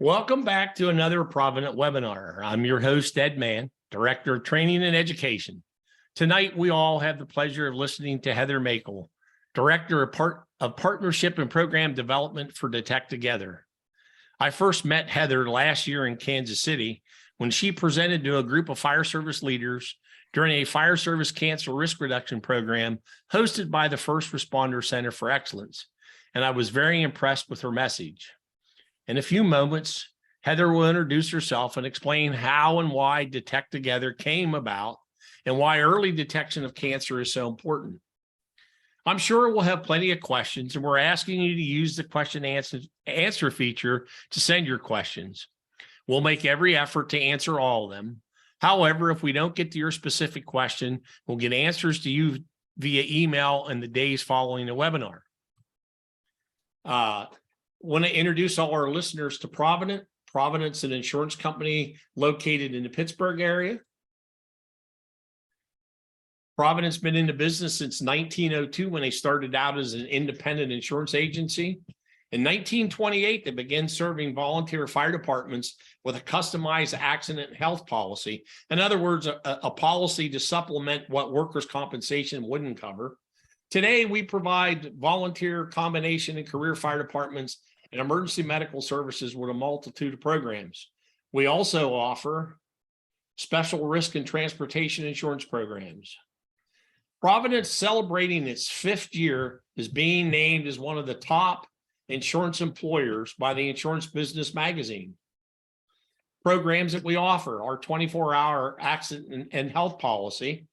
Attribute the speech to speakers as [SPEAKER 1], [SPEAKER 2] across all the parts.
[SPEAKER 1] Welcome back to another Provident webinar. I'm your host, Ed Mann, Director of Training and Education. Tonight, we all have the pleasure of listening to Heather Maykel, Director of Partnership and Program Development for DetecTogether. I first met Heather last year in Kansas City when she presented to a group of fire service leaders during a fire service cancer risk reduction program hosted by the First Responder Center for Excellence, and I was very impressed with her message. In a few moments, Heather will introduce herself and explain how and why DetecTogether came about and why early detection of cancer is so important. I'm sure we'll have plenty of questions, and we're asking you to use the question answer feature to send your questions. We'll make every effort to answer all of them. However, if we don't get to your specific question, we'll get answers to you via email in the days following the webinar. Want to introduce all our listeners to Provident. Provident's an insurance company located in the Pittsburgh area. Provident's been into business since 1902 when they started out as an independent insurance agency. In 1928, they began serving volunteer fire departments with a customized accident and health policy. In other words, a policy to supplement what workers' compensation wouldn't cover. Today, we provide volunteer, combination, and career fire departments and emergency medical services with a multitude of programs. We also offer special risk and transportation insurance programs. Provident, celebrating its 5th year, is being named as one of the top insurance employers by the Insurance Business Magazine. Programs that we offer are 24-hour accident and health policy.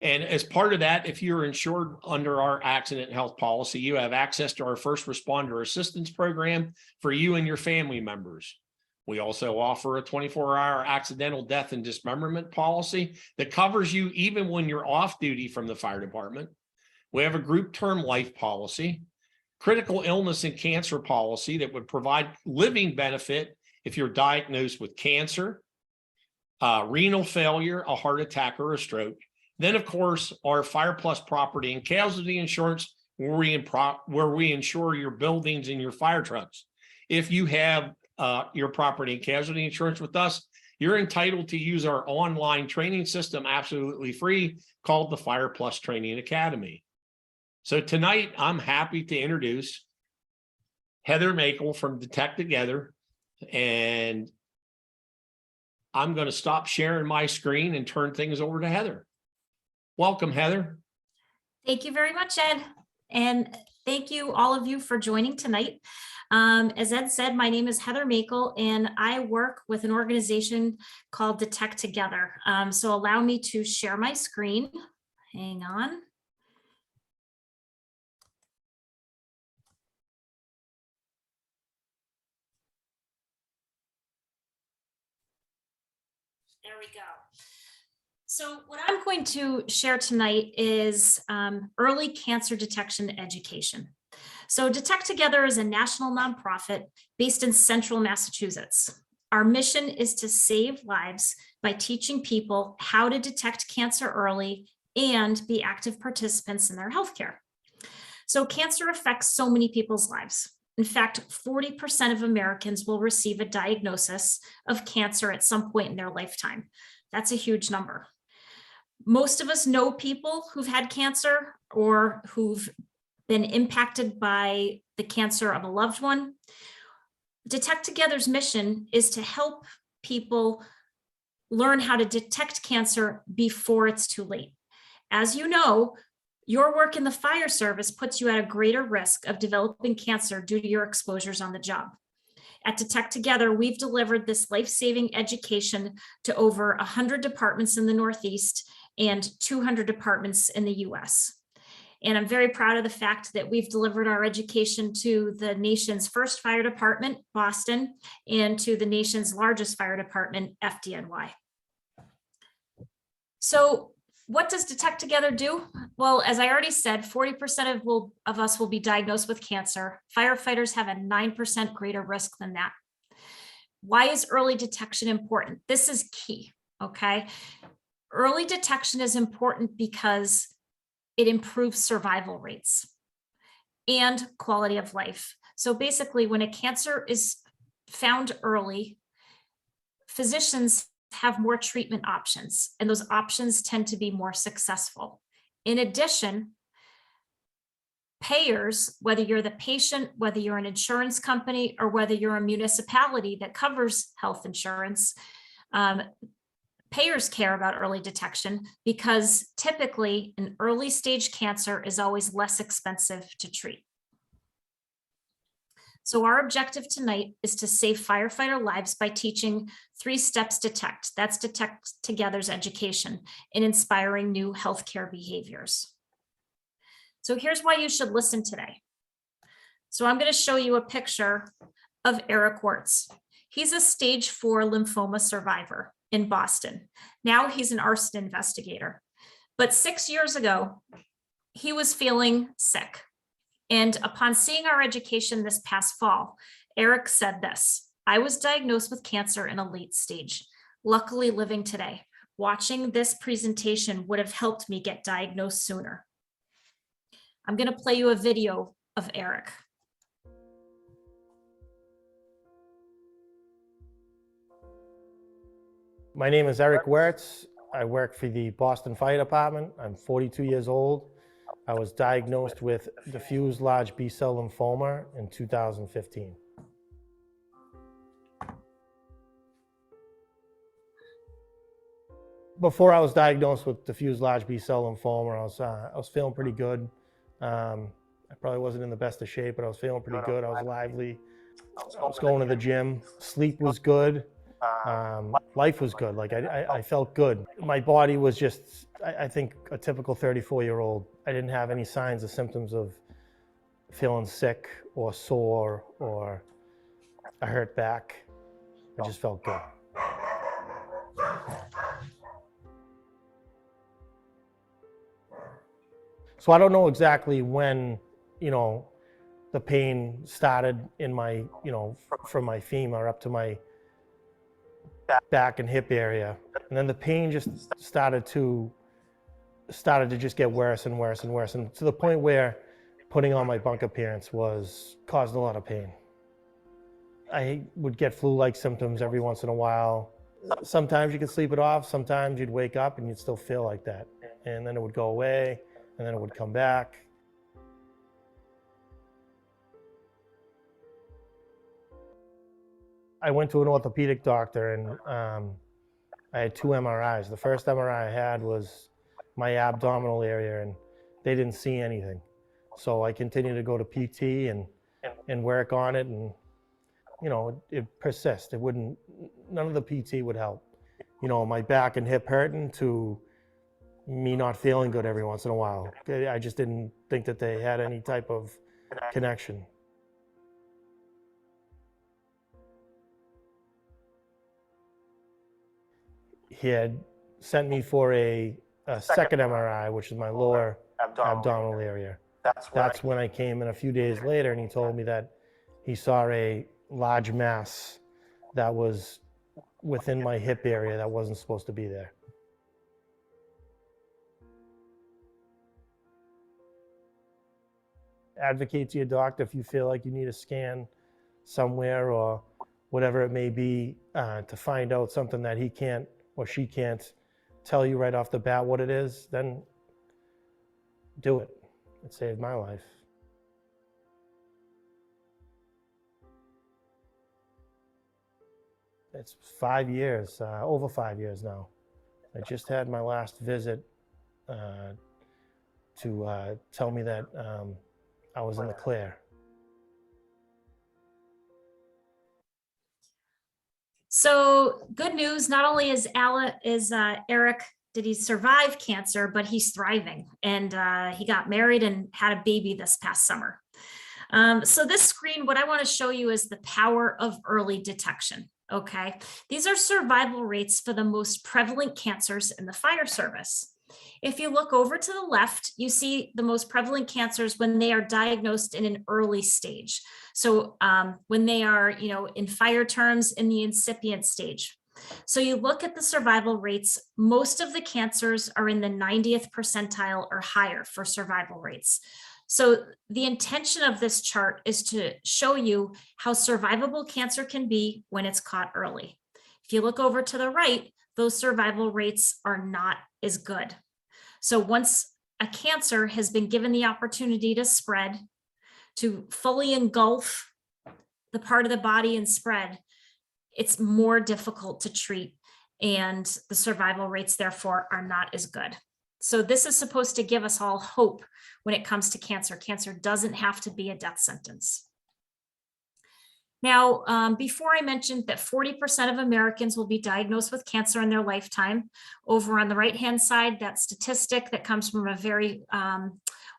[SPEAKER 1] And as part of that, if you're insured under our accident and health policy, you have access to our first responder assistance program for you and your family members. We also offer a 24-hour accidental death and dismemberment policy that covers you even when you're off duty from the fire department. We have a group term life policy, critical illness and cancer policy that would provide living benefit if you're diagnosed with cancer, renal failure, a heart attack, or a stroke. Then, of course, our Fire Plus property and casualty insurance, where we insure your buildings and your fire trucks. If you have your property and casualty insurance with us, you're entitled to use our online training system absolutely free called the Fire Plus Training Academy. So tonight, I'm happy to introduce Heather Maykel from DetecTogether, and I'm going to stop sharing my screen and turn things over to Heather. Welcome, Heather.
[SPEAKER 2] Thank you very much, Ed. And thank you, all of you, for joining tonight. As Ed said, my name is Heather Maykel, and I work with an organization called DetecTogether. So allow me to share my screen. Hang on. There we go. So what I'm going to share tonight is early cancer detection education. So DetecTogether is a national nonprofit based in central Massachusetts. Our mission is to save lives by teaching people how to detect cancer early and be active participants in their healthcare. So cancer affects so many people's lives. In fact, 40% of Americans will receive a diagnosis of cancer at some point in their lifetime. That's a huge number. Most of us know people who've had cancer or who've been impacted by the cancer of a loved one. DetecTogether's mission is to help people learn how to detect cancer before it's too late. As you know, your work in the fire service puts you at a greater risk of developing cancer due to your exposures on the job. At DetecTogether, we've delivered this life-saving education to over 100 departments in the Northeast and 200 departments in the US. And I'm very proud of the fact that we've delivered our education to the nation's first fire department, Boston, and to the nation's largest fire department, FDNY. So what does DetecTogether do? Well, as I already said, 40% of us will be diagnosed with cancer. Firefighters have a 9% greater risk than that. Why is early detection important? This is key, okay? Early detection is important because it improves survival rates and quality of life. So basically, when a cancer is found early, physicians have more treatment options, and those options tend to be more successful. In addition, payers, whether you're the patient, whether you're an insurance company, or whether you're a municipality that covers health insurance, payers care about early detection because typically an early stage cancer is always less expensive to treat. So our objective tonight is to save firefighter lives by teaching 3 steps detect. That's DetecTogether's education in inspiring new healthcare behaviors. So here's why you should listen today. So I'm going to show you a picture of Eric Wirtz. He's a stage 4 lymphoma survivor in Boston. Now he's an arson investigator. But 6 years ago, he was feeling sick. And upon seeing our education this past fall, Eric said this: "I was diagnosed with cancer in a late stage. Luckily living today. Watching this presentation would have helped me get diagnosed sooner." I'm going to play you a video of Eric.
[SPEAKER 3] My name is Eric Wirtz. I work for the Boston Fire Department. I'm 42 years old. I was diagnosed with diffuse large B-cell lymphoma in 2015. Before I was diagnosed with diffuse large B-cell lymphoma, I was feeling pretty good. I probably wasn't in the best of shape, but I was feeling pretty good. I was lively. I was going to the gym. Sleep was good. Life was good. Like I felt good. My body was just, I think, a typical 34-year-old. I didn't have any signs or symptoms of feeling sick or sore or a hurt back. I just felt good. So I don't know exactly when, the pain started in my, from my femur up to my back and hip area. And then the pain just started to just get worse and worse and worse. And to the point where putting on my bunk appearance caused a lot of pain. I would get flu-like symptoms every once in a while. Sometimes you could sleep it off. Sometimes you'd wake up and you'd still feel like that. And then it would go away and then it would come back. I went to an orthopedic doctor and I had 2 MRIs. The first MRI I had was my abdominal area and they didn't see anything. So I continued to go to PT and work on it, and it persists. None of the PT would help. My back and hip hurting to me not feeling good every once in a while. I just didn't think that they had any type of connection. He had sent me for a second MRI, which is my lower abdominal area. That's when I came in a few days later, and he told me that he saw a large mass that was within my hip area that wasn't supposed to be there. Advocate to your doctor if you feel like you need a scan somewhere or whatever it may be to find out something that he can't or she can't tell you right off the bat what it is, then do it. It saved my life. It's 5 years, over 5 years now. I just had my last visit to tell me that I was in the clear.
[SPEAKER 2] So good news, not only is Eric, did he survive cancer, but he's thriving, and he got married and had a baby this past summer. So this screen, what I want to show you is the power of early detection. Okay, these are survival rates for the most prevalent cancers in the fire service. If you look over to the left, you see the most prevalent cancers when they are diagnosed in an early stage. So when they are, in fire terms, in the incipient stage. So you look at the survival rates, most of the cancers are in the 90th percentile or higher for survival rates. So the intention of this chart is to show you how survivable cancer can be when it's caught early. If you look over to the right, those survival rates are not as good. So once a cancer has been given the opportunity to spread, to fully engulf the part of the body and spread, it's more difficult to treat, and the survival rates therefore are not as good. So this is supposed to give us all hope when it comes to cancer. Cancer doesn't have to be a death sentence. Now, before I mentioned that 40% of Americans will be diagnosed with cancer in their lifetime, over on the right-hand side, that statistic that comes from a very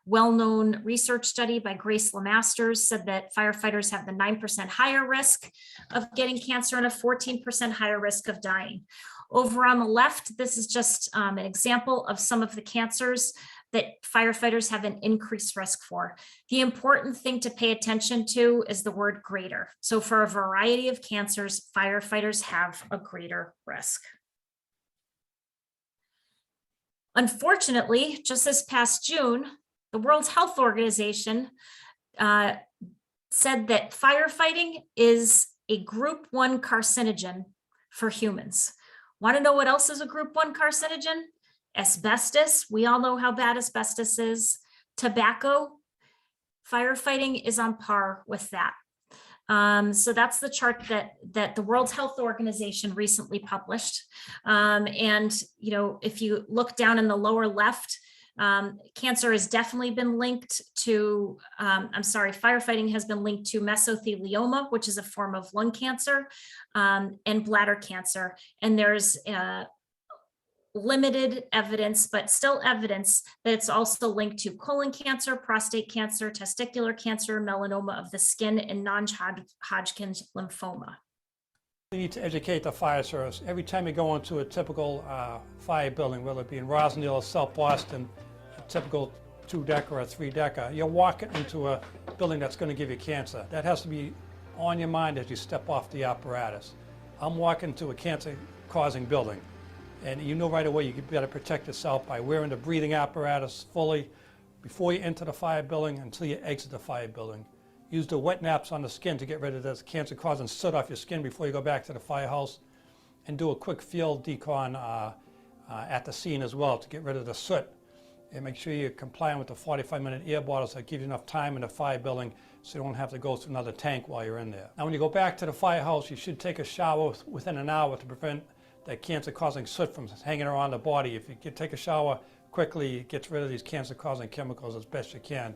[SPEAKER 2] well-known research study by Grace Lemasters said that firefighters have the 9% higher risk of getting cancer and a 14% higher risk of dying. Over on the left, this is just an example of some of the cancers that firefighters have an increased risk for. The important thing to pay attention to is the word greater. So for a variety of cancers, firefighters have a greater risk. Unfortunately, just this past June, the World Health Organization said that firefighting is a group 1 carcinogen for humans. Want to know what else is a group 1 carcinogen? Asbestos. We all know how bad asbestos is. Tobacco. Firefighting is on par with that. So that's the chart that the World Health Organization recently published. And if you look down in the lower left, cancer has definitely been linked to, firefighting has been linked to mesothelioma, which is a form of lung cancer, and bladder cancer. And there's limited evidence, but still evidence that it's also linked to colon cancer, prostate cancer, testicular cancer, melanoma of the skin, and non-Hodgkin's lymphoma.
[SPEAKER 4] We need to educate the fire service. Every time you go into a typical fire building, whether it be in Rosendale or South Boston, a typical 2-decker or a 3-decker, you're walking into a building that's going to give you cancer. That has to be on your mind as you step off the apparatus. I'm walking to a cancer-causing building, and you know right away you better protect yourself by wearing the breathing apparatus fully before you enter the fire building until you exit the fire building. Use the wet naps on the skin to get rid of this cancer-causing soot off your skin before you go back to the firehouse, and do a quick field decon at the scene as well to get rid of the soot. And make sure you're complying with the 45-minute air bottles that give you enough time in the fire building so you don't have to go through another tank while you're in there. Now when you go back to the firehouse, you should take a shower within an hour to prevent that cancer-causing soot from hanging around the body. If you take a shower quickly, it gets rid of these cancer-causing chemicals as best you can.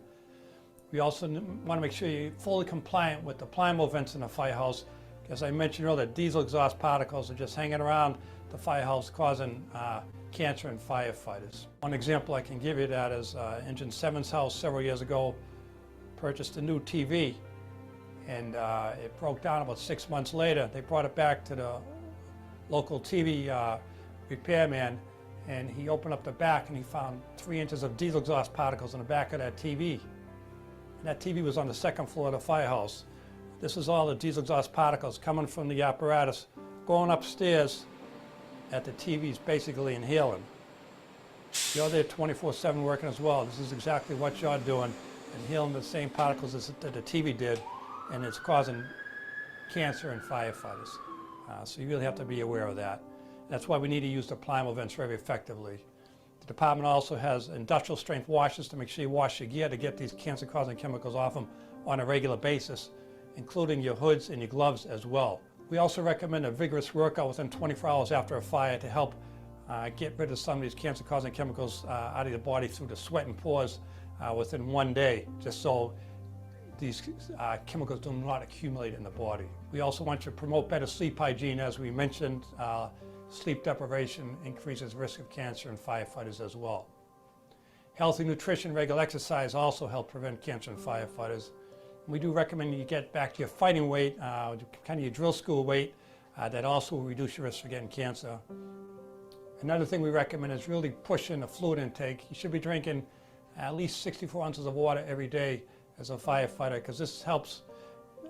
[SPEAKER 4] We also want to make sure you're fully compliant with the Plymouth vents in the firehouse. As I mentioned earlier, diesel exhaust particles are just hanging around the firehouse causing cancer in firefighters. One example I can give you that is Engine 7's house several years ago purchased a new TV, and it broke down about 6 months later. They brought it back to the local TV repairman, and he opened up the back and he found 3 inches of diesel exhaust particles in the back of that TV. And that TV was on the 2nd floor of the firehouse. This is all the diesel exhaust particles coming from the apparatus, going upstairs at the TV's basically inhaling. You're there 24/7 working as well. This is exactly what you're doing, inhaling the same particles as that the TV did, and it's causing cancer in firefighters. So you really have to be aware of that. That's why we need to use the Plymouth vents very effectively. The department also has industrial strength washers to make sure you wash your gear to get these cancer-causing chemicals off them on a regular basis, including your hoods and your gloves as well. We also recommend a vigorous workout within 24 hours after a fire to help get rid of some of these cancer-causing chemicals out of your body through the sweat and pores within 1 day, just so these chemicals do not accumulate in the body. We also want to promote better sleep hygiene. As we mentioned, sleep deprivation increases risk of cancer in firefighters as well. Healthy nutrition, regular exercise also help prevent cancer in firefighters. We do recommend you get back to your fighting weight, kind of your drill school weight. That also will reduce your risk for getting cancer. Another thing we recommend is really pushing the fluid intake. You should be drinking at least 64 ounces of water every day as a firefighter, because this helps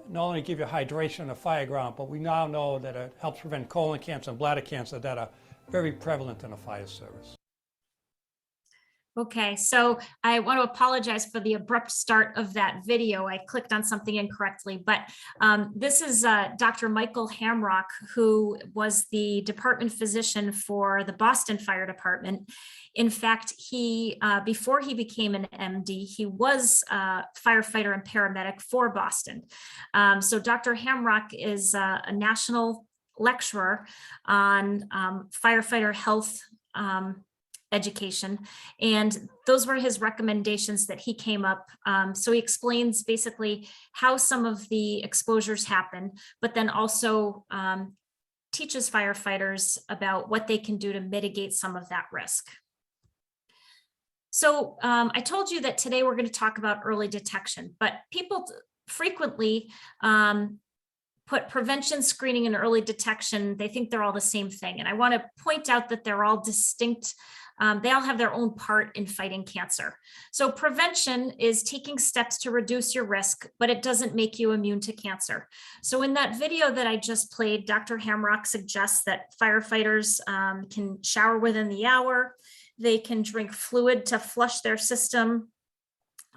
[SPEAKER 4] not only give you hydration on the fire ground, but we now know that it helps prevent colon cancer and bladder cancer that are very prevalent in the fire service.
[SPEAKER 2] Okay, so I want to apologize for the abrupt start of that video. I clicked on something incorrectly, but this is Dr. Michael Hamrock, who was the department physician for the Boston Fire Department. In fact, he before he became an MD, he was a firefighter and paramedic for Boston. So Dr. Hamrock is a national lecturer on firefighter health education. And those were his recommendations that he came up. So he explains basically how some of the exposures happen, but then also teaches firefighters about what they can do to mitigate some of that risk. So I told you that today we're going to talk about early detection, but people frequently put prevention, screening, and early detection. They think they're all the same thing. And I want to point out that they're all distinct. They all have their own part in fighting cancer. So prevention is taking steps to reduce your risk, but it doesn't make you immune to cancer. So in that video that I just played, Dr. Hamrock suggests that firefighters can shower within the hour. They can drink fluid to flush their system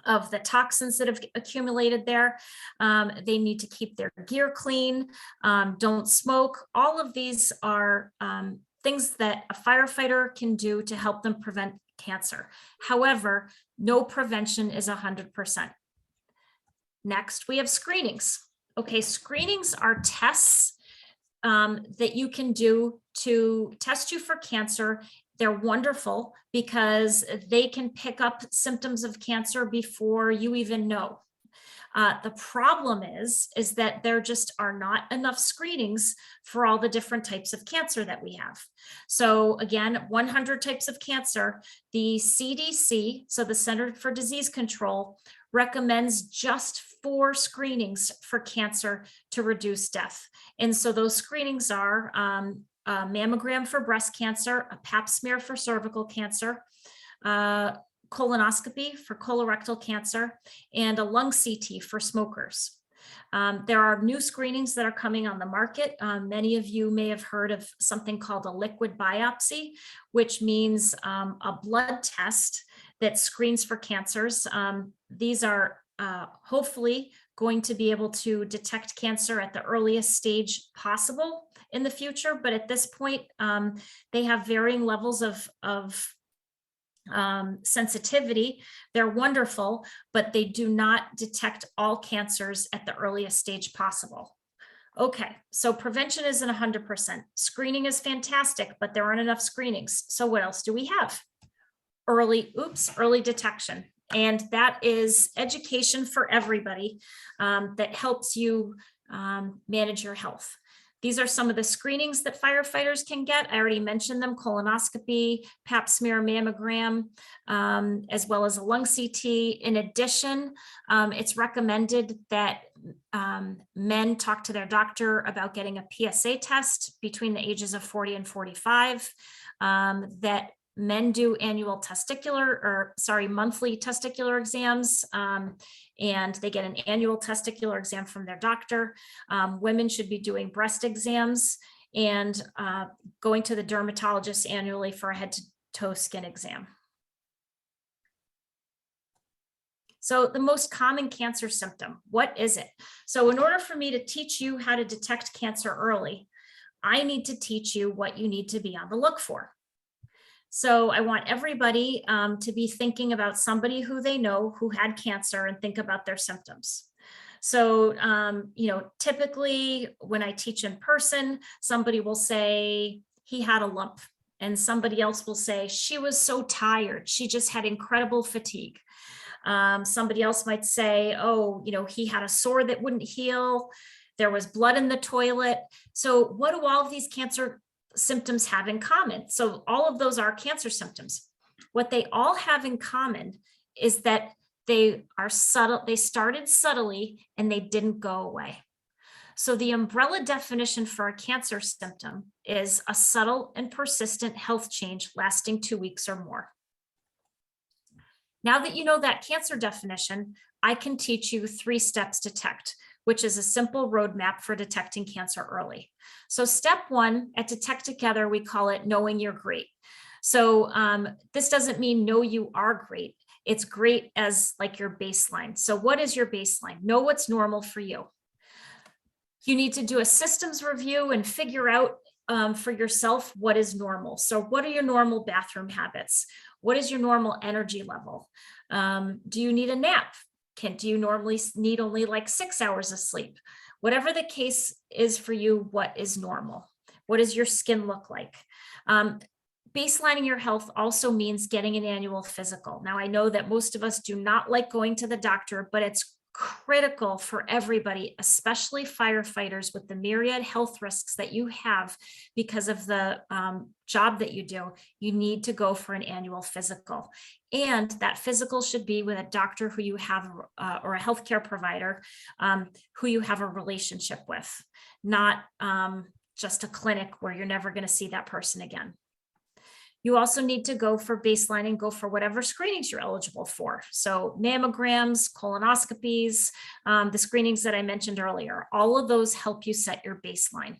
[SPEAKER 2] of the toxins that have accumulated there. They need to keep their gear clean, don't smoke. All of these are things that a firefighter can do to help them prevent cancer. However, no prevention is 100%. Next, we have screenings. Okay, screenings are tests that you can do to test you for cancer. They're wonderful because they can pick up symptoms of cancer before you even know. The problem is that there just are not enough screenings for all the different types of cancer that we have. So again, 100 types of cancer, the CDC, so the Center for Disease Control, recommends just 4 screenings for cancer to reduce death. And so those screenings are a mammogram for breast cancer, a pap smear for cervical cancer, colonoscopy for colorectal cancer, and a lung CT for smokers. There are new screenings that are coming on the market. Many of you may have heard of something called a liquid biopsy, which means a blood test that screens for cancers. These are hopefully going to be able to detect cancer at the earliest stage possible in the future. But at this point, they have varying levels of sensitivity. They're wonderful, but they do not detect all cancers at the earliest stage possible. Okay, so prevention isn't 100%. Screening is fantastic, but there aren't enough screenings. So what else do we have? Early detection. And that is education for everybody that helps you manage your health. These are some of the screenings that firefighters can get. I already mentioned them: colonoscopy, pap smear, mammogram, as well as a lung CT. In addition, it's recommended that men talk to their doctor about getting a PSA test between the ages of 40 and 45, that men do monthly testicular exams, and they get an annual testicular exam from their doctor. Women should be doing breast exams and going to the dermatologist annually for a head to toe skin exam. So the most common cancer symptom, what is it? So in order for me to teach you how to detect cancer early, I need to teach you what you need to be on the look for. So I want everybody to be thinking about somebody who they know who had cancer and think about their symptoms. So, typically when I teach in person, somebody will say he had a lump, and somebody else will say she was so tired, she just had incredible fatigue. Somebody else might say, he had a sore that wouldn't heal. There was blood in the toilet. So what do all of these cancer symptoms have in common? So all of those are cancer symptoms. What they all have in common is that they are subtle. They started subtly and they didn't go away. So the umbrella definition for a cancer symptom is a subtle and persistent health change lasting 2 weeks or more. Now that you know that cancer definition, I can teach you 3 steps to detect, which is a simple roadmap for detecting cancer early. So step 1 at DetecTogether, we call it knowing you're great. So this doesn't mean no, you are great. It's great as like your baseline. So what is your baseline? Know what's normal for you. You need to do a systems review and figure out for yourself what is normal. So what are your normal bathroom habits? What is your normal energy level? Do you need a nap? Do you normally need only like 6 hours of sleep? Whatever the case is for you, what is normal? What does your skin look like? Baselining your health also means getting an annual physical. Now, I know that most of us do not like going to the doctor, but it's critical for everybody, especially firefighters, with the myriad health risks that you have because of the job that you do. You need to go for an annual physical. And that physical should be with a doctor who you have, or a healthcare provider who you have a relationship with, not just a clinic where you're never going to see that person again. You also need to go for baseline and go for whatever screenings you're eligible for. So mammograms, colonoscopies, the screenings that I mentioned earlier, all of those help you set your baseline.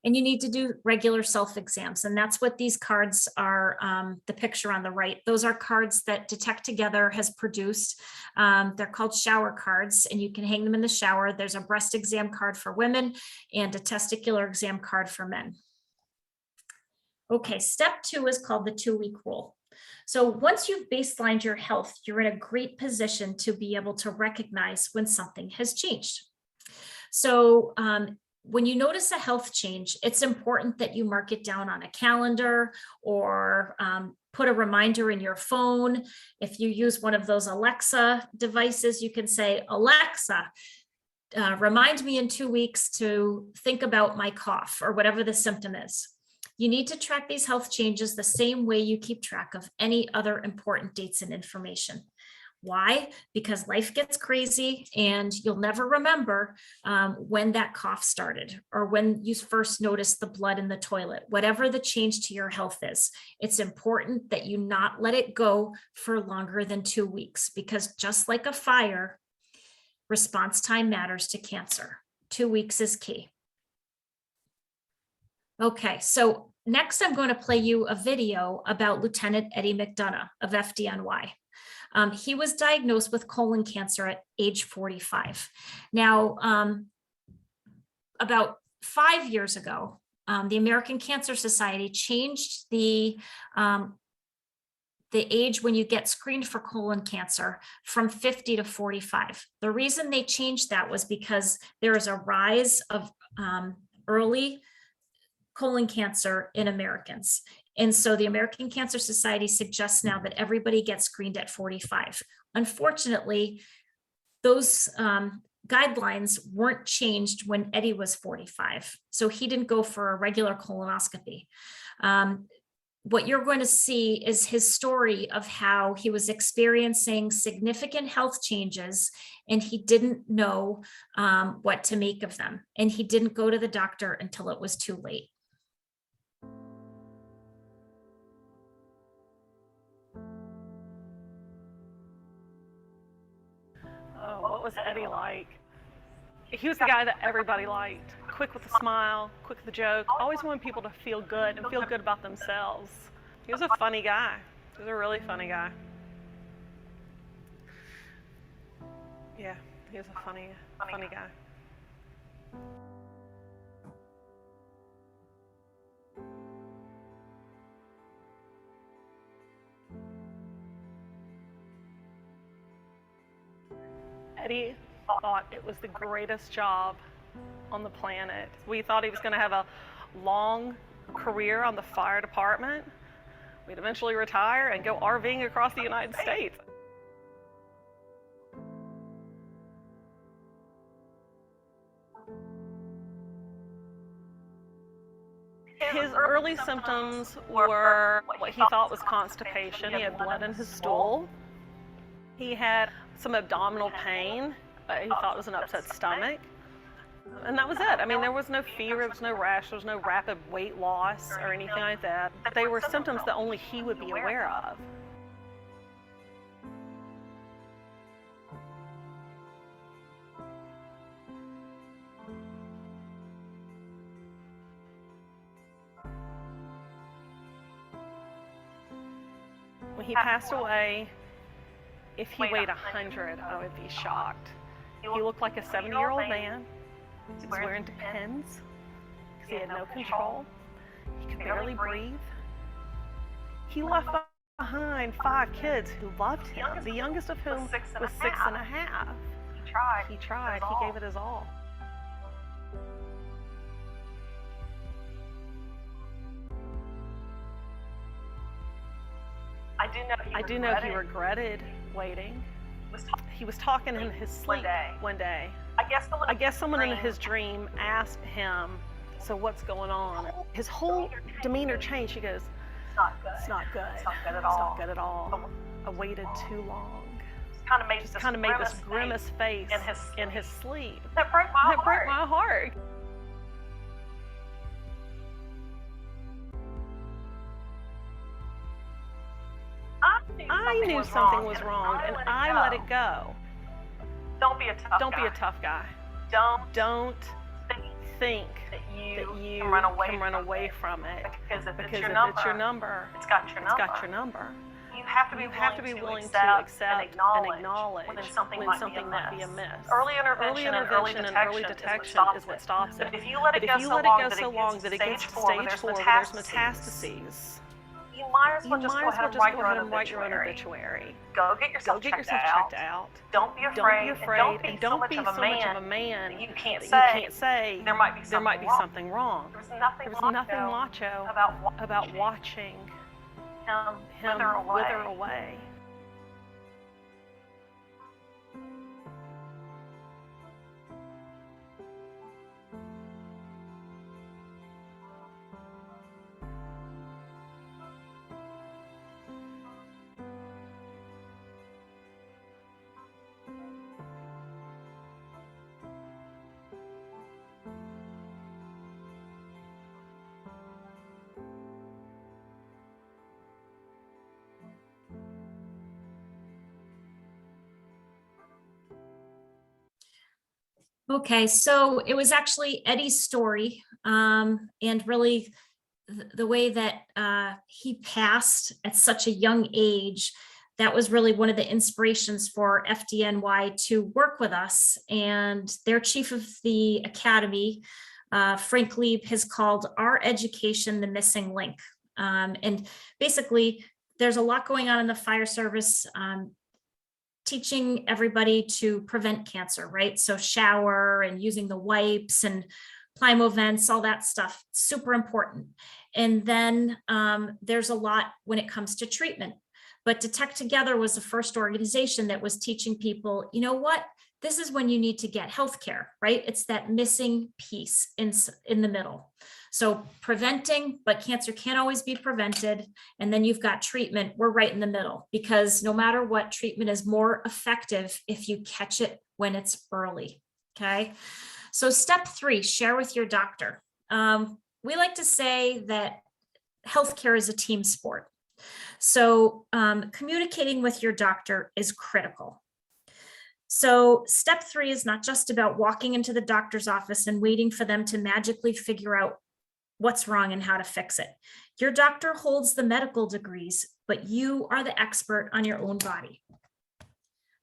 [SPEAKER 2] And you need to do regular self-exams. And that's what these cards are, the picture on the right. Those are cards that DetecTogether has produced. They're called shower cards, and you can hang them in the shower. There's a breast exam card for women and a testicular exam card for men. Okay, step 2 is called the 2-week rule. So once you've baselined your health, you're in a great position to be able to recognize when something has changed. So when you notice a health change, it's important that you mark it down on a calendar or put a reminder in your phone. If you use one of those Alexa devices, you can say, Alexa, remind me in 2 weeks to think about my cough or whatever the symptom is. You need to track these health changes the same way you keep track of any other important dates and information. Why? Because life gets crazy and you'll never remember when that cough started or when you first noticed the blood in the toilet, whatever the change to your health is. It's important that you not let it go for longer than 2 weeks, because just like a fire, response time matters to cancer. 2 weeks is key. Okay, so next I'm going to play you a video about Lieutenant Eddie McDonough of FDNY. He was diagnosed with colon cancer at age 45. Now, about 5 years ago, the American Cancer Society changed the age when you get screened for colon cancer from 50 to 45. The reason they changed that was because there is a rise of early colon cancer in Americans. And so the American Cancer Society suggests now that everybody gets screened at 45. Unfortunately, those guidelines weren't changed when Eddie was 45. So he didn't go for a regular colonoscopy. What you're going to see is his story of how he was experiencing significant health changes and he didn't know what to make of them. And he didn't go to the doctor until it was too late.
[SPEAKER 5] Oh, what was Eddie like? He was the guy that everybody liked. Quick with a smile, quick with a joke, always wanted people to feel good and feel good about themselves. He was a funny guy. He was a really funny guy. Yeah, he was a funny guy. Eddie thought it was the greatest job on the planet. We thought he was going to have a long career on the fire department. We'd eventually retire and go RVing across the United States. His early symptoms were what he thought was constipation. He had blood in his stool. He had some abdominal pain. He thought it was an upset stomach. And that was it. I mean, there was no fever, there was no rash, there was no rapid weight loss or anything like that. They were symptoms that only he would be aware of. he passed away, if he weighed 100, I would be shocked. He looked like a 70-year-old man. He was wearing Depends because he had no control. He could barely breathe. He left behind 5 kids who loved him, the youngest of whom was 6.5. He tried. He gave it his all. I do know he regretted waiting. He was talking in his sleep one day. I guess someone in his dream asked him, "So what's going on?" His whole demeanor changed. He goes, "It's not good. It's not good at all. I waited too long." Just kind of made this grimace face in his sleep. That broke my heart. I knew something was wrong, and I let it go. Don't be a tough guy. Don't think that you can run away from it, because if it's your number, it's got your number. You have to be willing to accept and acknowledge when something might be amiss. Early intervention and early detection is what stops it. But if you let it go so long that it gets to stage 4 where there's metastases, you might as well just go ahead and write your own obituary. Go get yourself checked out. Don't be afraid, and don't be so much of a man that you can't say there might be something wrong. There was nothing macho about watching him wither away.
[SPEAKER 2] Okay, so it was actually Eddie's story, and really the way that he passed at such a young age. That was really one of the inspirations for FDNY to work with us. And their chief of the academy, Frank Lieb, has called our education the missing link. And basically, there's a lot going on in the fire service. Teaching everybody to prevent cancer, right? So shower and using the wipes and Plimo vents, all that stuff, super important. And then there's a lot when it comes to treatment. But DetecTogether was the first organization that was teaching people, you know what? This is when you need to get healthcare, right? It's that missing piece in the middle. So preventing, but cancer can't always be prevented. And then you've got treatment. We're right in the middle, because no matter what, treatment is more effective if you catch it when it's early. Okay. So step 3, share with your doctor. We like to say that healthcare is a team sport. So communicating with your doctor is critical. So step 3 is not just about walking into the doctor's office and waiting for them to magically figure out what's wrong and how to fix it. Your doctor holds the medical degrees, but you are the expert on your own body.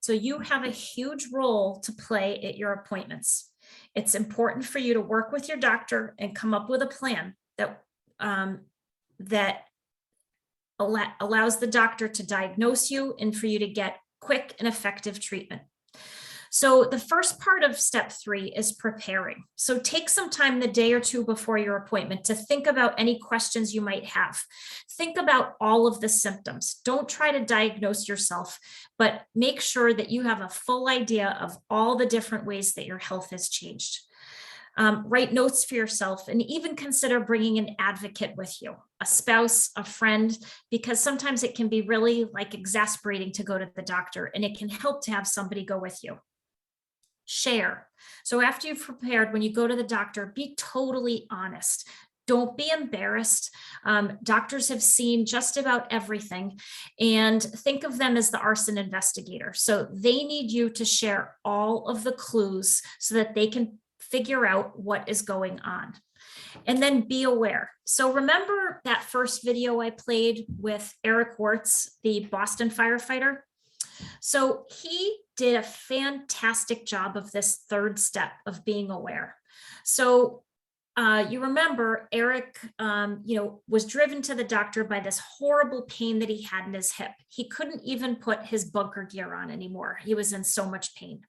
[SPEAKER 2] So you have a huge role to play at your appointments. It's important for you to work with your doctor and come up with a plan that allows the doctor to diagnose you and for you to get quick and effective treatment. So the first part of step 3 is preparing. So take some time the day or two before your appointment to think about any questions you might have. Think about all of the symptoms. Don't try to diagnose yourself, but make sure that you have a full idea of all the different ways that your health has changed. Write notes for yourself, and even consider bringing an advocate with you, a spouse, a friend, because sometimes it can be really exasperating to go to the doctor, and it can help to have somebody go with you. Share. So after you've prepared, when you go to the doctor, be totally honest. Don't be embarrassed. Doctors have seen just about everything, and think of them as the arson investigator. So they need you to share all of the clues so that they can figure out what is going on. And then be aware. So remember that first video I played with Eric Wirtz, the Boston firefighter? So he did a fantastic job of this third step of being aware. So you remember Eric, was driven to the doctor by this horrible pain that he had in his hip. He couldn't even put his bunker gear on anymore. He was in so much pain.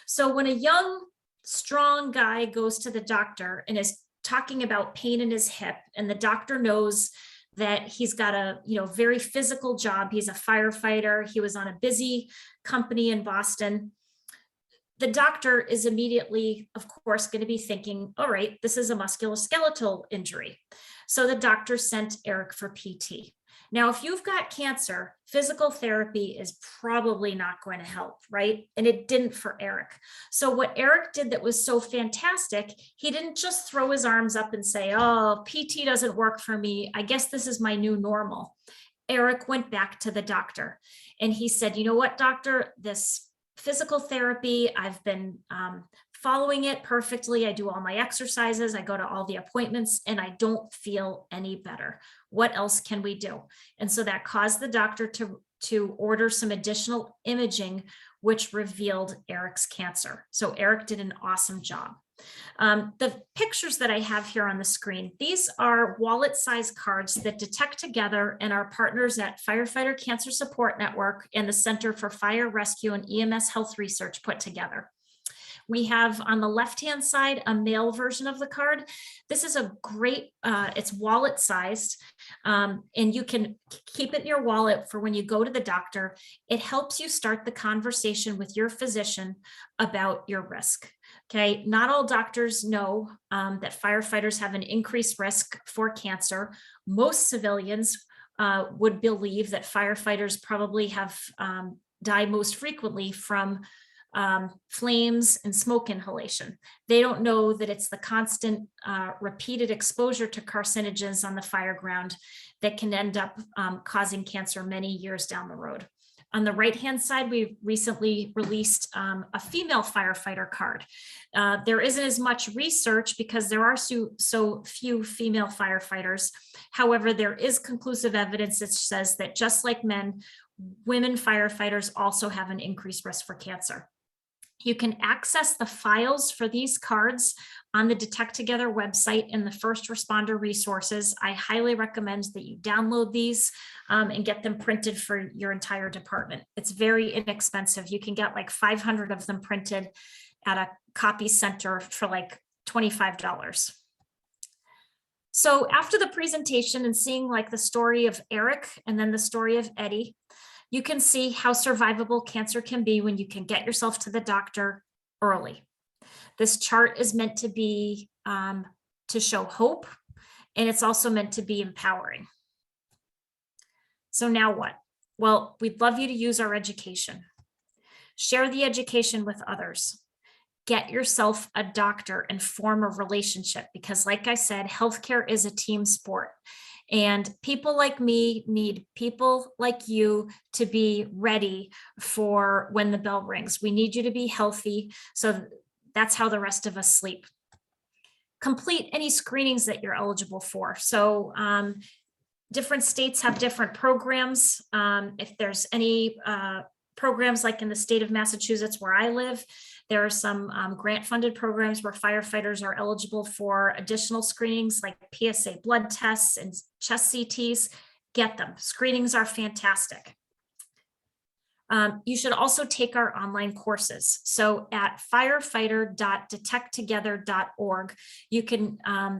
[SPEAKER 2] So when a young, strong guy goes to the doctor and is talking about pain in his hip, and the doctor knows that he's got a very physical job, he's a firefighter, he was on a busy company in Boston, the doctor is immediately, of course, going to be thinking, all right, this is a musculoskeletal injury. So the doctor sent Eric for PT. Now, if you've got cancer, physical therapy is probably not going to help, right? And it didn't for Eric. So what Eric did that was so fantastic, he didn't just throw his arms up and say, oh, PT doesn't work for me. I guess this is my new normal. Eric went back to the doctor and he said, you know what, doctor, this physical therapy, I've been following it perfectly. I do all my exercises. I go to all the appointments and I don't feel any better. What else can we do? And so that caused the doctor to order some additional imaging, which revealed Eric's cancer. So Eric did an awesome job. The pictures that I have here on the screen, these are wallet-sized cards that DetecTogether and our partners at Firefighter Cancer Support Network and the Center for Fire Rescue and EMS Health Research put together. We have on the left-hand side a male version of the card. This is a great, it's wallet-sized, and you can keep it in your wallet for when you go to the doctor. It helps you start the conversation with your physician about your risk. Okay, not all doctors know that firefighters have an increased risk for cancer. Most civilians would believe that firefighters probably have died most frequently from flames and smoke inhalation. They don't know that it's the constant repeated exposure to carcinogens on the fire ground that can end up causing cancer many years down the road. On the right-hand side, we recently released a female firefighter card. There isn't as much research because there are so few female firefighters. However, there is conclusive evidence that says that just like men, women firefighters also have an increased risk for cancer. You can access the files for these cards on the DetecTogether website in the first responder resources. I highly recommend that you download these and get them printed for your entire department. It's very inexpensive. You can get like 500 of them printed at a copy center for like $25. So after the presentation and seeing like the story of Eric and then the story of Eddie, you can see how survivable cancer can be when you can get yourself to the doctor early. This chart is meant to be to show hope, and it's also meant to be empowering. So now what? Well, we'd love you to use our education. Share the education with others. Get yourself a doctor and form a relationship because, like I said, healthcare is a team sport. And people like me need people like you to be ready for when the bell rings. We need you to be healthy. So that's how the rest of us sleep. Complete any screenings that you're eligible for. So different states have different programs. If there's any programs like in the state of Massachusetts where I live, there are some grant-funded programs where firefighters are eligible for additional screenings like PSA blood tests and chest CTs. Get them. Screenings are fantastic. You should also take our online courses. So at firefighter.detecttogether.org, you can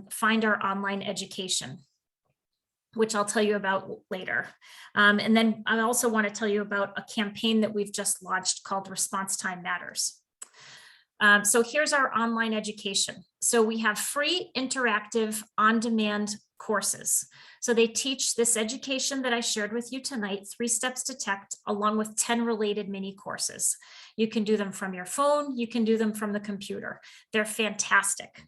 [SPEAKER 2] find our online education, which I'll tell you about later. And then I also want to tell you about a campaign that we've just launched called Response Time Matters. So here's our online education. So we have free, interactive, on-demand courses. So they teach this education that I shared with you tonight, 3 Steps Detect, along with 10 related mini courses. You can do them from your phone. You can do them from the computer. They're fantastic.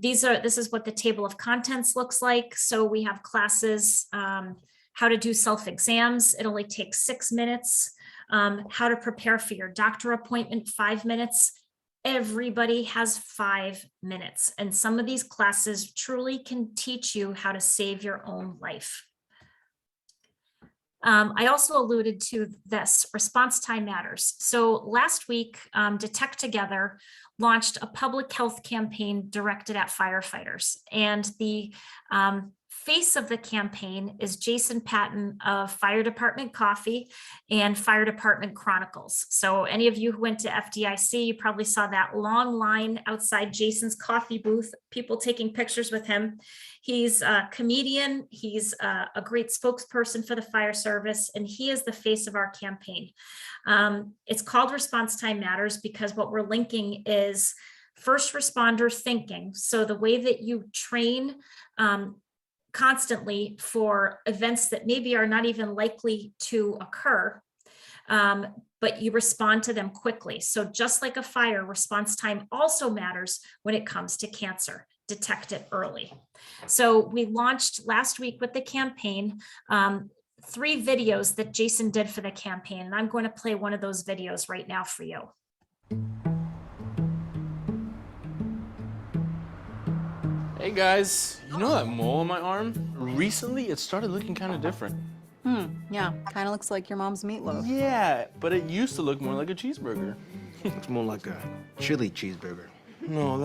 [SPEAKER 2] This is what the table of contents looks like. So we have classes, how to do self-exams. It only takes 6 minutes. How to prepare for your doctor appointment, 5 minutes. everybody has 5 minutes, and some of these classes truly can teach you how to save your own life. I also alluded to this, response time matters. So last week, DetecTogether launched a public health campaign directed at firefighters. And the face of the campaign is Jason Patton of Fire Department Coffee and Fire Department Chronicles. So any of you who went to FDIC, you probably saw that long line outside Jason's coffee booth, people taking pictures with him. He's a comedian, he's a great spokesperson for the fire service, and he is the face of our campaign. It's called Response Time Matters because what we're linking is first responder thinking. So the way that you train constantly for events that maybe are not even likely to occur, but you respond to them quickly. So just like a fire, response time also matters when it comes to cancer. Detect it early. So we launched last week with the campaign, 3 videos that Jason did for the campaign, and I'm going to play one of those videos right now for you.
[SPEAKER 6] Hey guys, you know that mole on my arm? Recently, it started looking kind of different.
[SPEAKER 7] Yeah, kind of looks like your mom's meatloaf.
[SPEAKER 6] Yeah, but it used to look more like a cheeseburger.
[SPEAKER 8] It's more like a chili cheeseburger.
[SPEAKER 9] No,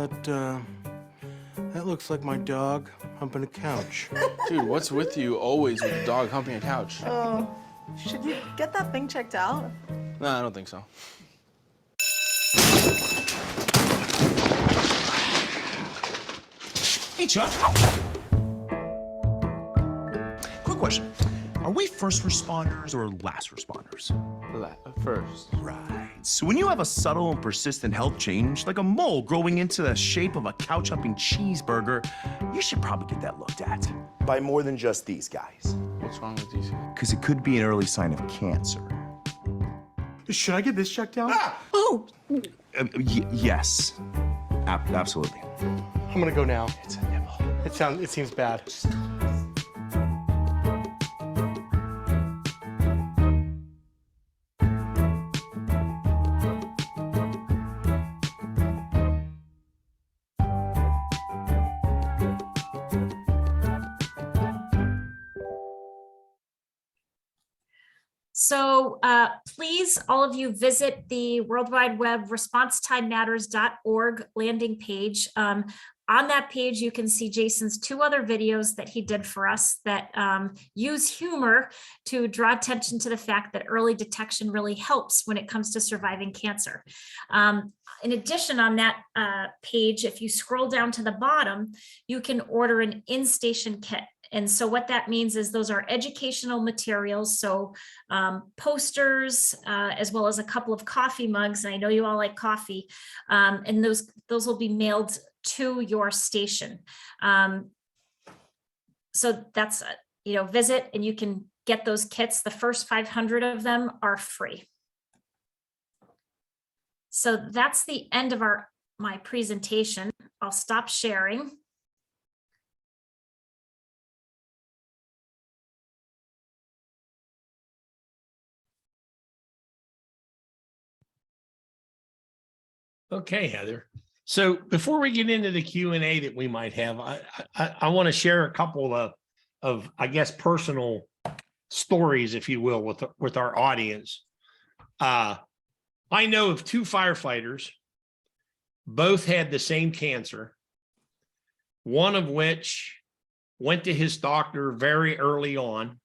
[SPEAKER 9] that looks like my dog humping a couch.
[SPEAKER 6] Dude, what's with you always with a dog humping a couch?
[SPEAKER 7] Oh, should you get that thing checked out?
[SPEAKER 6] No, I don't think so.
[SPEAKER 10] Hey, Chuck. Quick question. Are we first responders or last responders?
[SPEAKER 6] First.
[SPEAKER 10] Right. So when you have a subtle and persistent health change, like a mole growing into the shape of a couch-humping cheeseburger, you should probably get that looked at. By more than just these guys.
[SPEAKER 6] What's wrong with these?
[SPEAKER 10] Because it could be an early sign of cancer.
[SPEAKER 9] Should I get this checked out?
[SPEAKER 7] Oh,
[SPEAKER 10] Yes. Absolutely.
[SPEAKER 9] I'm gonna go now.
[SPEAKER 10] It's a nibble.
[SPEAKER 9] It seems bad.
[SPEAKER 2] So please, all of you, visit the World Wide Web responsetimematters.org landing page. On that page, you can see Jason's 2 other videos that he did for us that use humor to draw attention to the fact that early detection really helps when it comes to surviving cancer. In addition, on that page, if you scroll down to the bottom, you can order an in-station kit. And so what that means is those are educational materials. So posters, as well as a couple of coffee mugs. And I know you all like coffee. And those will be mailed to your station. So that's, visit and you can get those kits. The first 500 of them are free. So that's the end of my presentation. I'll stop sharing.
[SPEAKER 1] Okay, Heather. So before we get into the Q&A that we might have, I want to share a couple of I guess personal stories, if you will, with our audience. I know of 2 firefighters, both had the same cancer, one of which went to his doctor very early on.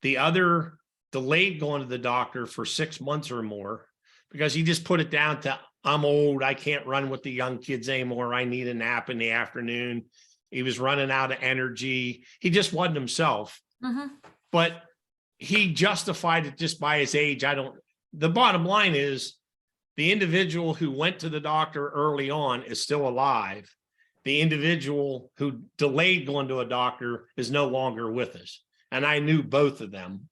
[SPEAKER 1] The other delayed going to the doctor for 6 months or more because he just put it down to, I'm old, I can't run with the young kids anymore, I need a nap in the afternoon. He was running out of energy. He just wasn't himself. Mm-hmm. But he justified it just by his age. The bottom line is the individual who went to the doctor early on is still alive. The individual who delayed going to a doctor is no longer with us. And I knew both of them.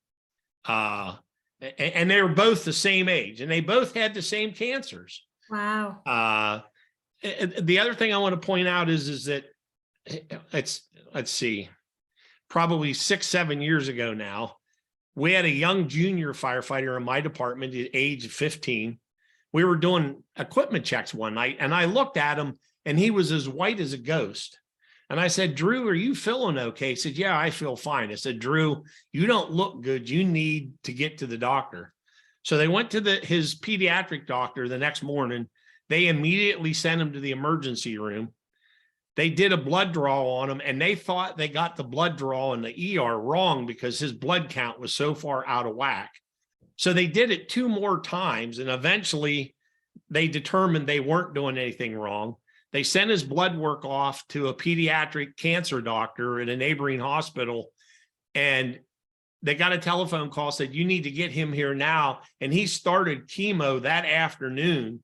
[SPEAKER 1] And they were both the same age and they both had the same cancers.
[SPEAKER 2] Wow.
[SPEAKER 1] The other thing I want to point out is that let's see, probably 6-7 years ago now, we had a young junior firefighter in my department at age 15 we were doing equipment checks one night, and I looked at him, and he was as white as a ghost. And I said, Drew, are you feeling okay? He said, yeah, I feel fine. I said, Drew, you don't look good. You need to get to the doctor. So they went to his pediatric doctor the next morning. They immediately sent him to the emergency room. They did a blood draw on him, and they thought they got the blood draw in the ER wrong because his blood count was so far out of whack. So they did it 2 more times, and eventually they determined they weren't doing anything wrong. They sent his blood work off to a pediatric cancer doctor at a neighboring hospital, and they got a telephone call, said, you need to get him here now. And he started chemo that afternoon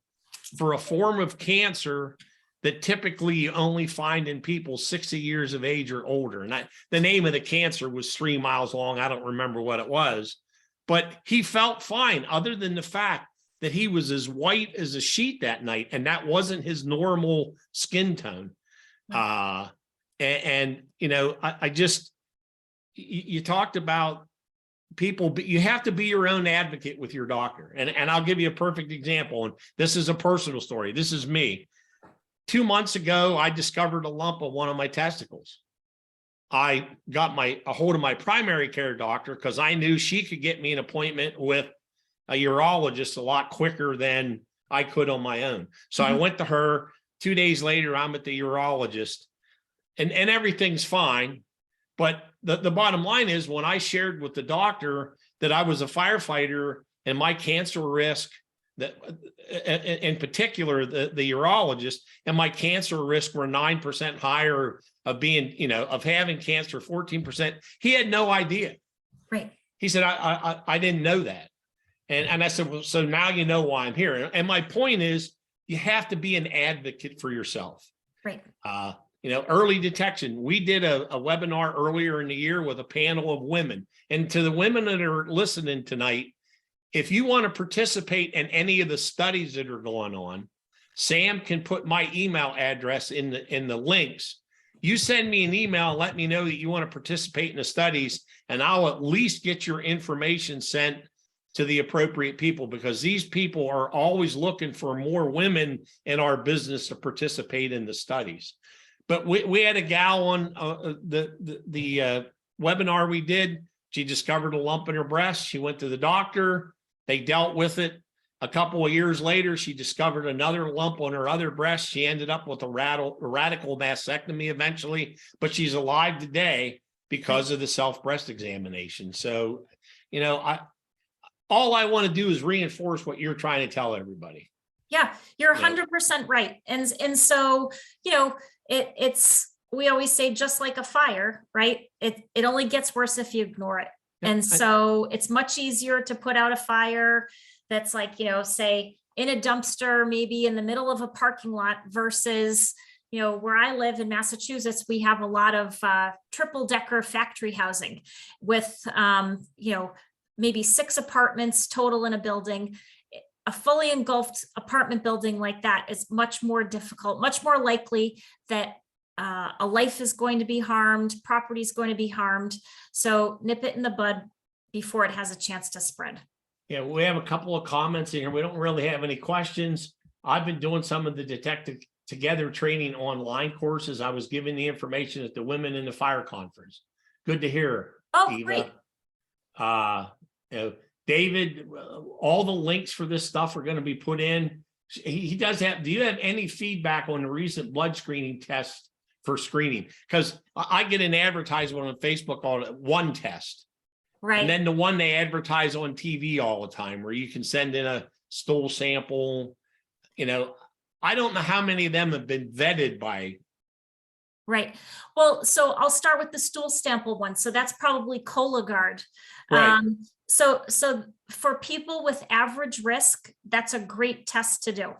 [SPEAKER 1] for a form of cancer that typically you only find in people 60 years of age or older. And the name of the cancer was 3 miles long. I don't remember what it was, but he felt fine, other than the fact that he was as white as a sheet that night, and that wasn't his normal skin tone. And you know, I just, you talked about people, but you have to be your own advocate with your doctor. And I'll give you a perfect example. And this is a personal story. This is me. 2 months ago, I discovered a lump on one of my testicles. I got a hold of my primary care doctor because I knew she could get me an appointment with a urologist a lot quicker than I could on my own. So I went to her. 2 days later, I'm at the urologist, and everything's fine. But the bottom line is, when I shared with the doctor that I was a firefighter and my cancer risk, that in particular, the urologist, and my cancer risk were 9% higher of being, you know, of having cancer, 14%. He had no idea.
[SPEAKER 2] Right.
[SPEAKER 1] He said, I didn't know that. And I said, well, so now you know why I'm here. And my point is, you have to be an advocate for yourself.
[SPEAKER 2] Right.
[SPEAKER 1] You know, early detection. We did a webinar earlier in the year with a panel of women. And to the women that are listening tonight, if you want to participate in any of the studies that are going on, Sam can put my email address in the links. You send me an email and let me know that you want to participate in the studies, and I'll at least get your information sent to the appropriate people, because these people are always looking for more women in our business to participate in the studies. But we had a gal on the webinar we did. She discovered a lump in her breast. She went to the doctor. They dealt with it. A couple of years later, she discovered another lump on her other breast. She ended up with a radical mastectomy eventually, but she's alive today because of the self-breast examination. So, you know, all I want to do is reinforce what you're trying to tell everybody.
[SPEAKER 2] Yeah, you're 100% right. And so, you know, we always say, just like a fire, right? It only gets worse if you ignore it. And so it's much easier to put out a fire that's like, you know, say in a dumpster, maybe in the middle of a parking lot, versus, you know, where I live in Massachusetts, we have a lot of triple-decker factory housing with, you know, maybe 6 apartments total in a building. A fully engulfed apartment building like that is much more difficult, much more likely that a life is going to be harmed, property is going to be harmed. So nip it in the bud before it has a chance to spread.
[SPEAKER 1] Yeah, we have a couple of comments in here. We don't really have any questions. I've been doing some of the DetecTogether training online courses. I was giving the information at the Women in the Fire Conference. Good to hear.
[SPEAKER 2] Oh,
[SPEAKER 1] Eva.
[SPEAKER 2] great.
[SPEAKER 1] You know, David, all the links for this stuff are going to be put in. He does have, do you have any feedback on the recent blood screening test for screening? Because I get an advertisement on Facebook on one test.
[SPEAKER 2] Right.
[SPEAKER 1] And then the one they advertise on TV all the time, where you can send in a stool sample. You know, I don't know how many of them have been vetted by.
[SPEAKER 2] Right. Well, so I'll start with the stool sample one. So that's probably Cologuard.
[SPEAKER 1] Right.
[SPEAKER 2] So for people with average risk, that's a great test to do.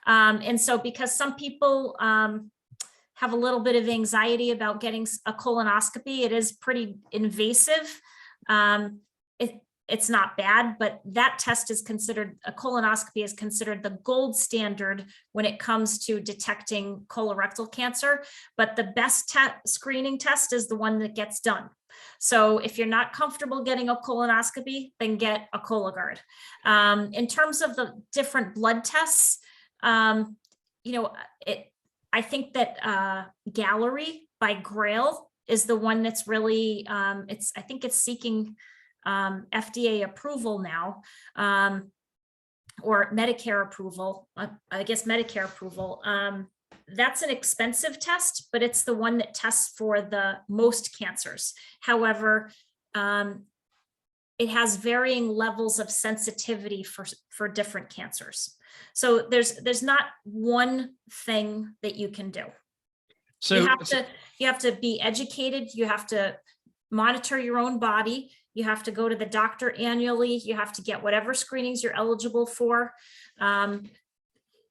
[SPEAKER 2] And so because some people have a little bit of anxiety about getting a colonoscopy, it is pretty invasive. It's not bad, but that test is considered, a colonoscopy is considered the gold standard when it comes to detecting colorectal cancer. But the best screening test is the one that gets done. So if you're not comfortable getting a colonoscopy, then get a Cologuard. In terms of the different blood tests, you know, I think that Gallery by Grail is the one that's really, I think it's seeking FDA approval now, or Medicare approval, I guess Medicare approval. That's an expensive test, but it's the one that tests for the most cancers. However, it has varying levels of sensitivity for different cancers. So there's not one thing that you can do.
[SPEAKER 1] So
[SPEAKER 2] You have to be educated. You have to monitor your own body. You have to go to the doctor annually. You have to get whatever screenings you're eligible for.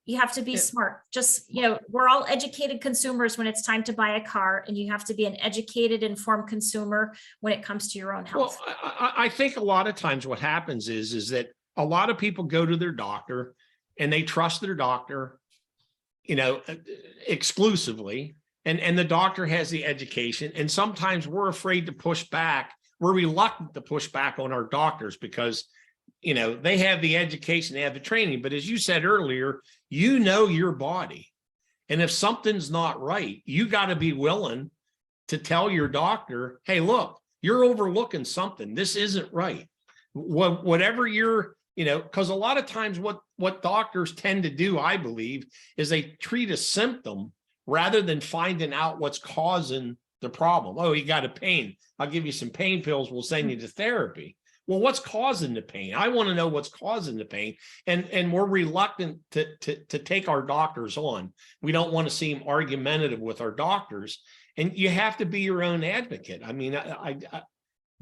[SPEAKER 2] You have to be smart. Just, you know, we're all educated consumers when it's time to buy a car, and you have to be an educated, informed consumer when it comes to your own health.
[SPEAKER 1] Well, I think a lot of times what happens is that a lot of people go to their doctor and they trust their doctor, you know, exclusively, and the doctor has the education. And sometimes we're afraid to push back. We're reluctant to push back on our doctors because, you know, they have the education, they have the training. But as you said earlier, you know your body. And if something's not right, you got to be willing to tell your doctor, hey, look, you're overlooking something. This isn't right. Whatever you're, you know, because a lot of times what doctors tend to do, I believe, is they treat a symptom rather than finding out what's causing the problem. Oh, you got a pain. I'll give you some pain pills. We'll send you to therapy. Well, what's causing the pain? I want to know what's causing the pain. And we're reluctant to take our doctors on. We don't want to seem argumentative with our doctors. And you have to be your own advocate. I mean, I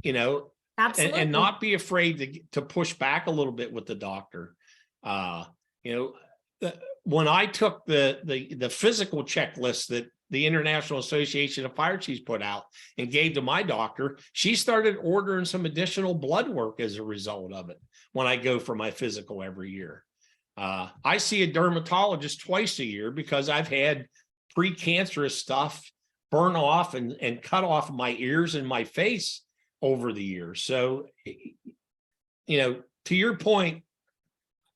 [SPEAKER 1] you know, and not be afraid to push back a little bit with the doctor. You know, when I took the physical checklist that the International Association of Fire Chiefs put out and gave to my doctor, she started ordering some additional blood work as a result of it when I go for my physical every year. I see a dermatologist twice a year because I've had precancerous stuff burn off and cut off my ears and my face over the years. So, you know, to your point,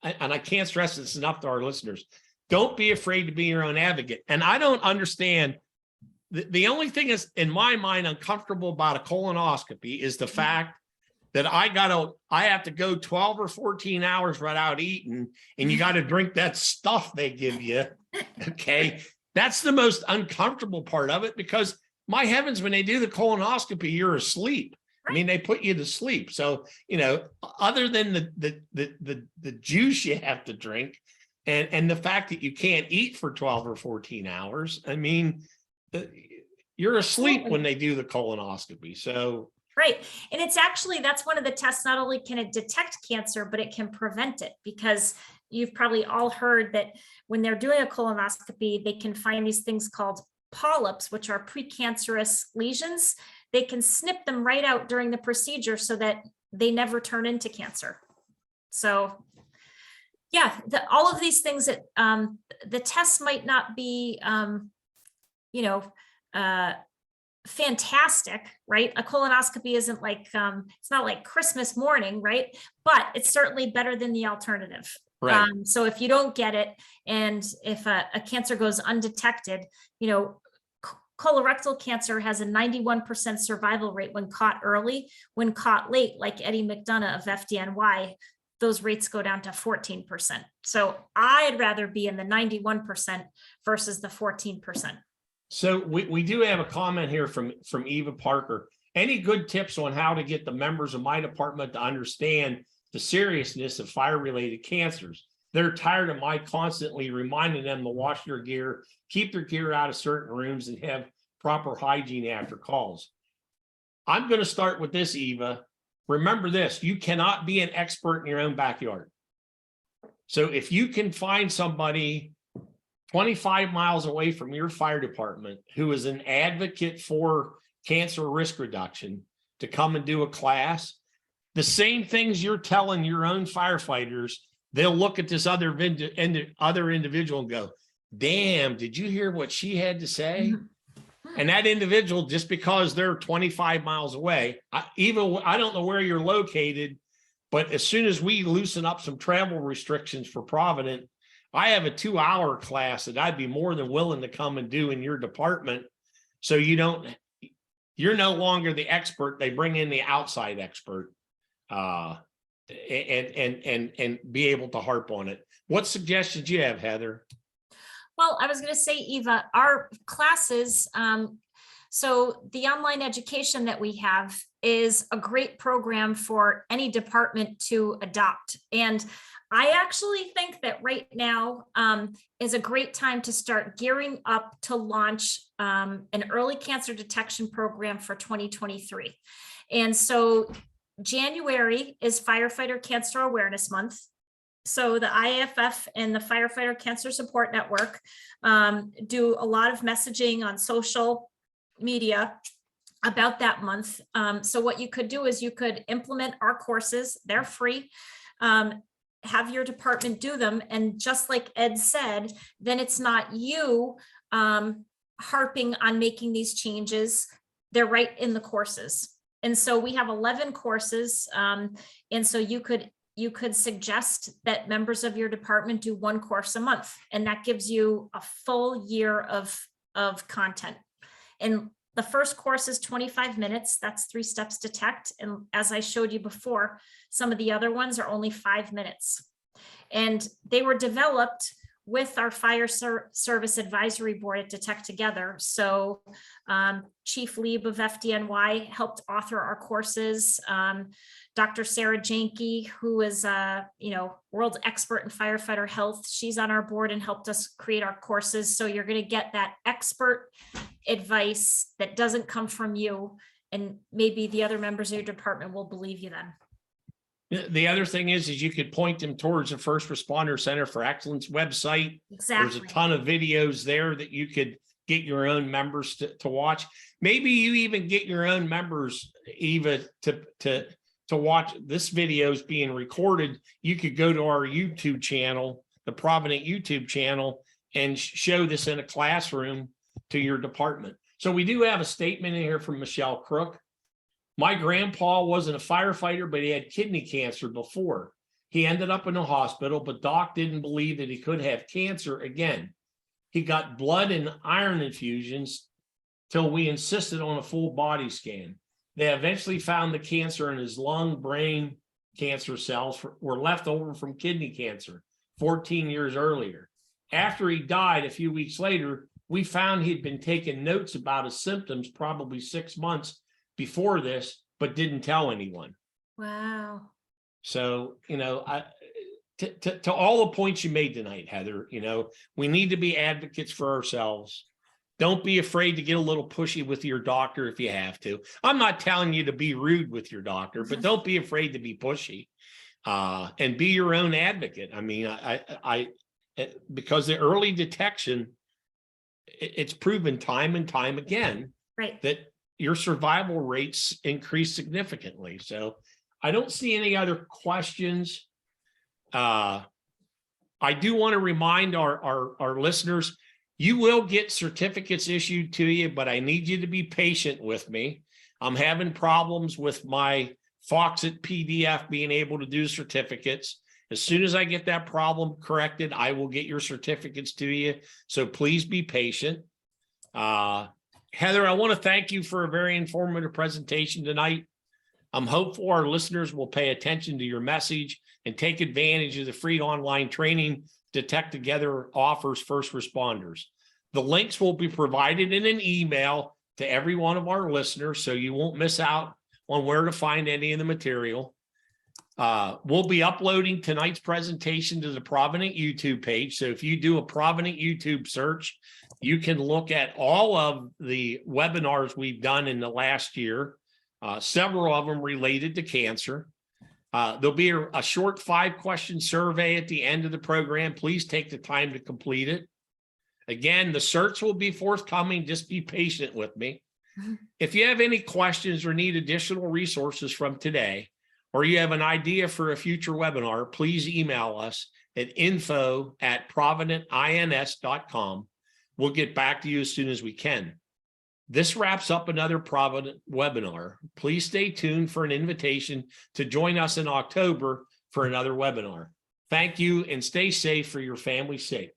[SPEAKER 1] and I can't stress this enough to our listeners, don't be afraid to be your own advocate. And I don't understand. The only thing is, in my mind, uncomfortable about a colonoscopy is the fact that I have to go 12 or 14 hours without eating, and you got to drink that stuff they give you. Okay. That's the most uncomfortable part of it, because my heavens, when they do the colonoscopy, you're asleep. I mean, they put you to sleep. So, you know, other than the juice you have to drink, and the fact that you can't eat for 12 or 14 hours, I mean, you're asleep when they do the colonoscopy. So,
[SPEAKER 2] right. And it's actually, that's one of the tests. Not only can it detect cancer, but it can prevent it, because you've probably all heard that when they're doing a colonoscopy, they can find these things called polyps, which are precancerous lesions. They can snip them right out during the procedure so that they never turn into cancer. So yeah, all of these things that the tests might not be, you know, fantastic, right? A colonoscopy isn't like, it's not like Christmas morning, right? But it's certainly better than the alternative.
[SPEAKER 1] right.
[SPEAKER 2] So if you don't get it, and if a cancer goes undetected, you know, colorectal cancer has a 91% survival rate when caught early. When caught late, like Eddie McDonough of FDNY, those rates go down to 14%. So I'd rather be in the 91% versus the 14%.
[SPEAKER 1] So we do have a comment here from Eva Parker. Any good tips on how to get the members of my department to understand the seriousness of fire-related cancers? They're tired of my constantly reminding them to wash their gear, keep their gear out of certain rooms, and have proper hygiene after calls. I'm going to start with this, Eva. Remember this: you cannot be an expert in your own backyard. So if you can find somebody 25 miles away from your fire department who is an advocate for cancer risk reduction to come and do a class, the same things you're telling your own firefighters, they'll look at this other individual and go, damn, did you hear what she had to say? And that individual, just because they're 25 miles away, I don't know where you're located, but as soon as we loosen up some travel restrictions for Provident, I have a 2-hour class that I'd be more than willing to come and do in your department. So you're no longer the expert. They bring in the outside expert and be able to harp on it. What suggestions do you have, Heather?
[SPEAKER 2] Well, I was going to say, Eva, our classes, so the online education that we have is a great program for any department to adopt. And I actually think that right now is a great time to start gearing up to launch an early cancer detection program for 2023. And so January is Firefighter Cancer Awareness Month. So the IAFF and the Firefighter Cancer Support Network do a lot of messaging on social media about that month. So what you could do is you could implement our courses. They're free. Have your department do them. And just like Ed said, then it's not you harping on making these changes. They're right in the courses. And so we have 11 courses. And so you could suggest that members of your department do 1 course a month, and that gives you a full year of content. And the first course is 25 minutes. That's 3 steps detect. And as I showed you before, some of the other ones are only 5 minutes. And they were developed with our fire service advisory board at DetecTogether. So Chief Lieb of FDNY helped author our courses. Dr. Sarah Janke, who is world expert in firefighter health, she's on our board and helped us create our courses. So you're going to get that expert advice that doesn't come from you, and maybe the other members of your department will believe you then.
[SPEAKER 1] The other thing is you could point them towards the First Responder Center for Excellence website.
[SPEAKER 2] Exactly.
[SPEAKER 1] There's a ton of videos there that you could get your own members to watch. Maybe you even get your own members, Eva, to watch. This video is being recorded. You could go to our YouTube channel, the Provident YouTube channel, and show this in a classroom to your department. So we do have a statement in here from Michelle Crook. My grandpa wasn't a firefighter, but he had kidney cancer before. He ended up in a hospital, but doc didn't believe that he could have cancer again. He got blood and iron infusions till we insisted on a full body scan. They eventually found the cancer in his lung, brain cancer cells were left over from kidney cancer 14 years earlier. After he died a few weeks later, we found he'd been taking notes about his symptoms probably 6 months before this, but didn't tell anyone.
[SPEAKER 2] Wow.
[SPEAKER 1] So, to all the points you made tonight, Heather, we need to be advocates for ourselves. Don't be afraid to get a little pushy with your doctor if you have to. I'm not telling you to be rude with your doctor, but don't be afraid to be pushy and be your own advocate. I mean, because the early detection, it's proven time and time again,
[SPEAKER 2] right,
[SPEAKER 1] that your survival rates increase significantly. So I don't see any other questions. I do want to remind our listeners, you will get certificates issued to you, but I need you to be patient with me. I'm having problems with my Foxit PDF being able to do certificates. As soon as I get that problem corrected, I will get your certificates to you. So please be patient. Heather, I want to thank you for a very informative presentation tonight. I'm hopeful our listeners will pay attention to your message and take advantage of the free online training DetecTogether offers first responders. The links will be provided in an email to every one of our listeners, so you won't miss out on where to find any of the material. We'll be uploading tonight's presentation to the Provident YouTube page. So if you do a Provident YouTube search, you can look at all of the webinars we've done in the last year, several of them related to cancer. There'll be a short 5-question survey at the end of the program. Please take the time to complete it. Again, the search will be forthcoming. Just be patient with me. If you have any questions or need additional resources from today, or you have an idea for a future webinar, please email us at info@providentins.com. We'll get back to you as soon as we can. This wraps up another Provident webinar. Please stay tuned for an invitation to join us in October for another webinar. Thank you and stay safe for your family's sake.